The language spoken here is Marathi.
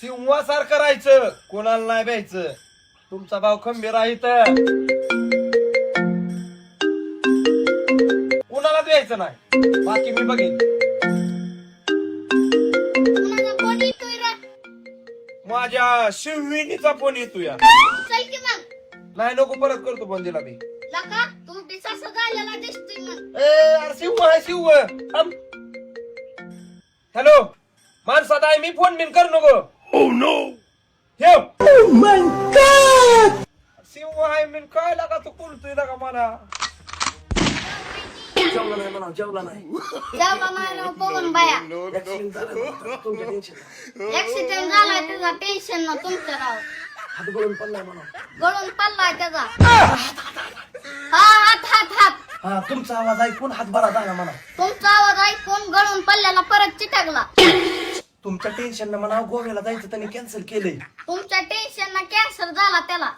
सिंहासारखं राहायचं, कोणाला नाही भ्यायचं. तुमचा भाव खंबीर आहे तर कोणालाच भ्यायचं नाही. बाकी मी बघेन. कुणाचा फोन येतोय रे? माझ्या शिवविनीचा फोन येतो या. चल की मग. नाही नको, परत करतो फोन दिला मी. लका तू बी असं झालेला दिसतोय मग. अरे शिव आहे शिव. हॅलो माणसात आहे मी, फोन बिन कर नको. ठेव. शिव आहे मी काय लागा तू बोलतोय लागा मला. जेवला नाही म्हणा, जेवला नाही. जेवला नाही ना बघून बाया. Accident झालं म्हणा, तुमचं tension नाही. ऍक्सिडेंट झालाय त्याचा, टेन्शन ना तुमचं राव. हात गळून पडलाय म्हणा. गळून पडलाय त्याचा. हा हात हात हात. हा तुमचा आवाज ऐकून हात बरा झाला म्हणा. तुमचा आवाज ऐकून गळून पडल्याला परत चिटकला. तुमच्या टेन्शन म्हणा गोव्याला जायचं त्यांनी कॅन्सल केलंय. तुमच्या टेन्शन ना कॅन्सर झाला त्याला.